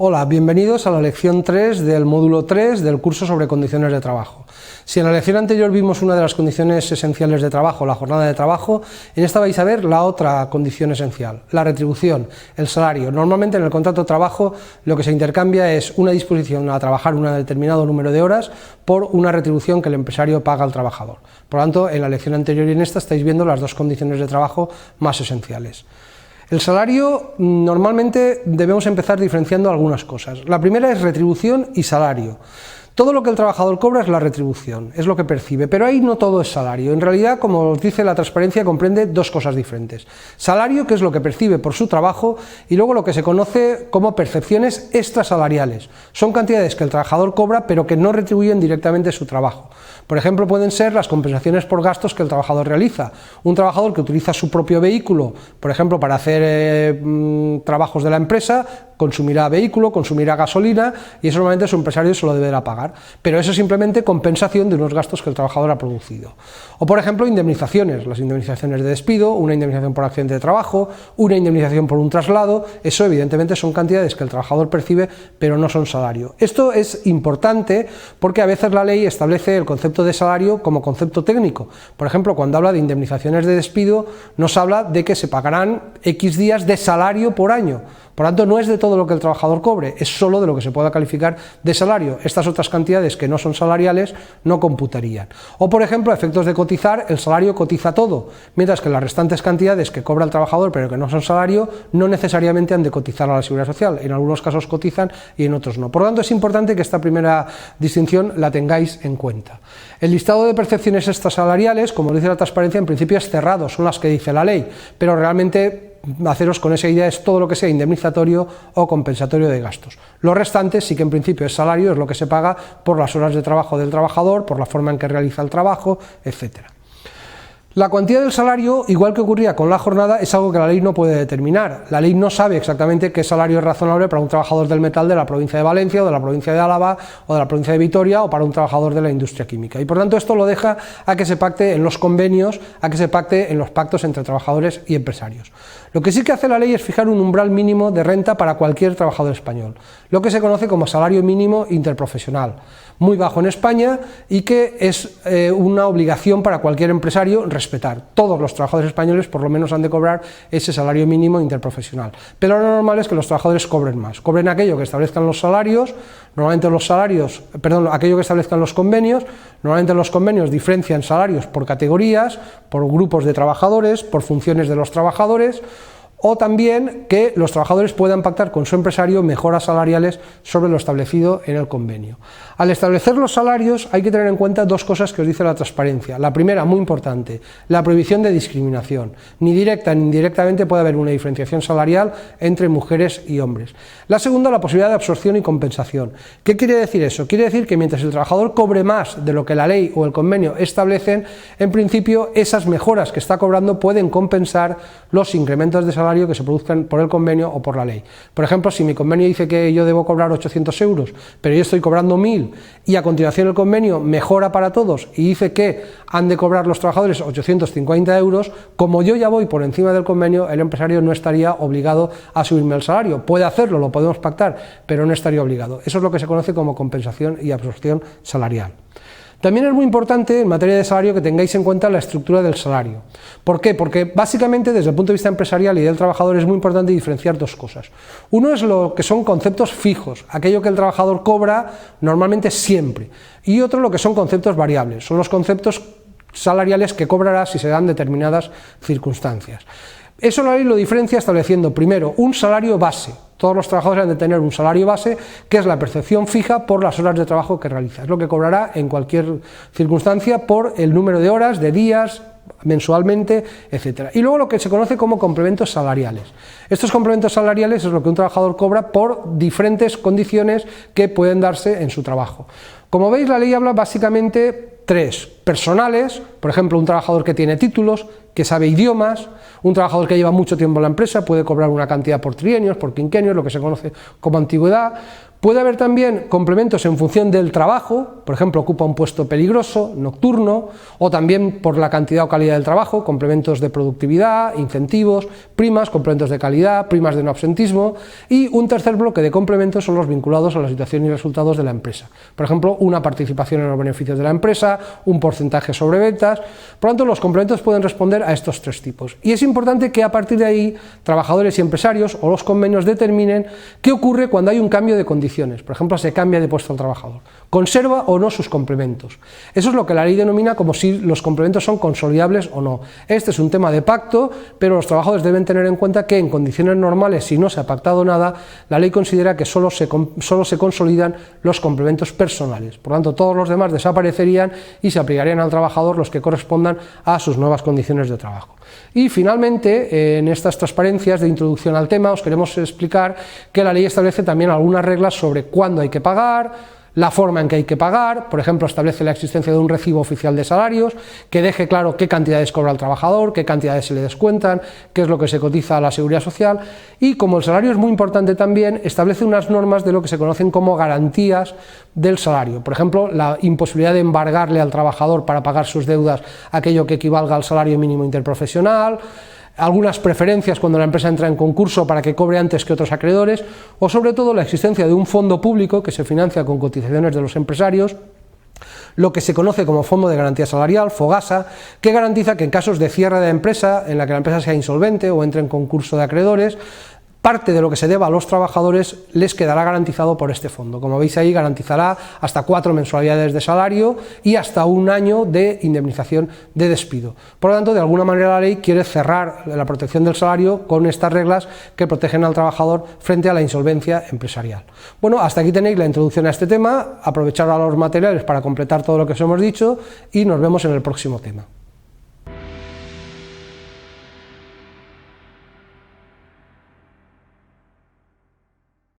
Hola, bienvenidos a la lección 3 del módulo 3 del curso sobre condiciones de trabajo. Si en la lección anterior vimos una de las condiciones esenciales de trabajo, la jornada de trabajo, en esta vais a ver la otra condición esencial, la retribución, el salario. Normalmente en el contrato de trabajo lo que se intercambia es una disposición a trabajar un determinado número de horas por una retribución que el empresario paga al trabajador. Por lo tanto, en la lección anterior y en esta estáis viendo las dos condiciones de trabajo más esenciales. El salario, normalmente debemos empezar diferenciando algunas cosas. La primera es retribución y salario. Todo lo que el trabajador cobra es la retribución, es lo que percibe, pero ahí no todo es salario. En realidad, como os dice la transparencia, comprende dos cosas diferentes. Salario, que es lo que percibe por su trabajo, y luego lo que se conoce como percepciones extrasalariales. Son cantidades que el trabajador cobra, pero que no retribuyen directamente su trabajo. Por ejemplo, pueden ser las compensaciones por gastos que el trabajador realiza. Un trabajador que utiliza su propio vehículo, por ejemplo, para hacer trabajos de la empresa, consumirá vehículo, consumirá gasolina, y eso normalmente su empresario se lo deberá pagar. Pero eso es simplemente compensación de unos gastos que el trabajador ha producido. O por ejemplo, indemnizaciones, las indemnizaciones de despido, una indemnización por accidente de trabajo, una indemnización por un traslado, eso evidentemente son cantidades que el trabajador percibe, pero no son salario. Esto es importante porque a veces la ley establece el concepto de salario como concepto técnico. Por ejemplo, cuando habla de indemnizaciones de despido, nos habla de que se pagarán X días de salario por año. Por tanto, no es de todo lo que el trabajador cobre, es solo de lo que se pueda calificar de salario. Estas otras cantidades que no son salariales no computarían. O, por ejemplo, a efectos de cotizar, el salario cotiza todo, mientras que las restantes cantidades que cobra el trabajador pero que no son salario, no necesariamente han de cotizar a la Seguridad Social. En algunos casos cotizan y en otros no. Por lo tanto, es importante que esta primera distinción la tengáis en cuenta. El listado de percepciones extrasalariales, como dice la transparencia, en principio es cerrado, son las que dice la ley, pero realmente haceros con esa idea es todo lo que sea indemnizatorio o compensatorio de gastos. Lo restante sí que en principio es salario, es lo que se paga por las horas de trabajo del trabajador, por la forma en que realiza el trabajo, etcétera. La cuantía del salario, igual que ocurría con la jornada, es algo que la ley no puede determinar. La ley no sabe exactamente qué salario es razonable para un trabajador del metal de la provincia de Valencia, o de la provincia de Álava, o de la provincia de Vitoria, o para un trabajador de la industria química. Y por tanto esto lo deja a que se pacte en los convenios, a que se pacte en los pactos entre trabajadores y empresarios. Lo que sí que hace la ley es fijar un umbral mínimo de renta para cualquier trabajador español, lo que se conoce como salario mínimo interprofesional, muy bajo en España y que es una obligación para cualquier empresario respetar. Todos los trabajadores españoles por lo menos han de cobrar ese salario mínimo interprofesional, pero lo normal es que los trabajadores cobren más, cobren aquello que establezcan los salarios, normalmente los salarios, aquello que establezcan los convenios. Normalmente los convenios diferencian salarios por categorías, por grupos de trabajadores, por funciones de los trabajadores, o también que los trabajadores puedan pactar con su empresario mejoras salariales sobre lo establecido en el convenio. Al establecer los salarios hay que tener en cuenta dos cosas que os dice la transparencia. La primera, muy importante, la prohibición de discriminación. Ni directa ni indirectamente puede haber una diferenciación salarial entre mujeres y hombres. La segunda, la posibilidad de absorción y compensación. ¿Qué quiere decir eso? Quiere decir que mientras el trabajador cobre más de lo que la ley o el convenio establecen, en principio esas mejoras que está cobrando pueden compensar los incrementos de salario que se produzcan por el convenio o por la ley. Por ejemplo, si mi convenio dice que yo debo cobrar 800 euros, pero yo estoy cobrando 1000 y a continuación el convenio mejora para todos y dice que han de cobrar los trabajadores 850 euros, como yo ya voy por encima del convenio, el empresario no estaría obligado a subirme el salario. Puede hacerlo, lo podemos pactar, pero no estaría obligado. Eso es lo que se conoce como compensación y absorción salarial. También es muy importante en materia de salario que tengáis en cuenta la estructura del salario. ¿Por qué? Porque básicamente desde el punto de vista empresarial y del trabajador es muy importante diferenciar dos cosas. Uno es lo que son conceptos fijos, aquello que el trabajador cobra normalmente siempre, y otro lo que son conceptos variables, son los conceptos salariales que cobrará si se dan determinadas circunstancias. Eso la ley lo diferencia estableciendo primero un salario base. Todos los trabajadores han de tener un salario base, que es la percepción fija por las horas de trabajo que realiza. Es lo que cobrará en cualquier circunstancia por el número de horas, de días, mensualmente, etc. Y luego lo que se conoce como complementos salariales. Estos complementos salariales es lo que un trabajador cobra por diferentes condiciones que pueden darse en su trabajo. Como veis, la ley habla básicamente 3 personales, por ejemplo, un trabajador que tiene títulos, que sabe idiomas, un trabajador que lleva mucho tiempo en la empresa, puede cobrar una cantidad por trienios, por quinquenios, lo que se conoce como antigüedad. Puede haber también complementos en función del trabajo, por ejemplo, ocupa un puesto peligroso, nocturno, o también por la cantidad o calidad del trabajo, complementos de productividad, incentivos, primas, complementos de calidad, primas de no absentismo, y un tercer bloque de complementos son los vinculados a la situación y resultados de la empresa. Por ejemplo, una participación en los beneficios de la empresa, un porcentaje sobre ventas. Por lo tanto, los complementos pueden responder a estos 3 tipos. Y es importante que a partir de ahí, trabajadores y empresarios o los convenios determinen qué ocurre cuando hay un cambio de condiciones. Por ejemplo, se cambia de puesto al trabajador, conserva o no sus complementos. Eso es lo que la ley denomina como si los complementos son consolidables o no. Este es un tema de pacto, pero los trabajadores deben tener en cuenta que en condiciones normales, si no se ha pactado nada, la ley considera que solo se consolidan los complementos personales. Por lo tanto, todos los demás desaparecerían y se aplicarían al trabajador los que correspondan a sus nuevas condiciones de trabajo. Y finalmente, en estas transparencias de introducción al tema, os queremos explicar que la ley establece también algunas reglas sobre cuándo hay que pagar, la forma en que hay que pagar. Por ejemplo, establece la existencia de un recibo oficial de salarios que deje claro qué cantidades cobra el trabajador, qué cantidades se le descuentan, qué es lo que se cotiza a la seguridad social, y como el salario es muy importante también, establece unas normas de lo que se conocen como garantías del salario. Por ejemplo, la imposibilidad de embargarle al trabajador para pagar sus deudas aquello que equivalga al salario mínimo interprofesional, algunas preferencias cuando la empresa entra en concurso para que cobre antes que otros acreedores, o sobre todo la existencia de un fondo público que se financia con cotizaciones de los empresarios, lo que se conoce como Fondo de Garantía Salarial, FOGASA, que garantiza que en casos de cierre de empresa, en la que la empresa sea insolvente o entre en concurso de acreedores, parte de lo que se deba a los trabajadores les quedará garantizado por este fondo. Como veis ahí, garantizará hasta 4 mensualidades de salario y hasta 1 año de indemnización de despido. Por lo tanto, de alguna manera la ley quiere cerrar la protección del salario con estas reglas que protegen al trabajador frente a la insolvencia empresarial. Bueno, hasta aquí tenéis la introducción a este tema. Aprovechar ahora los materiales para completar todo lo que os hemos dicho y nos vemos en el próximo tema.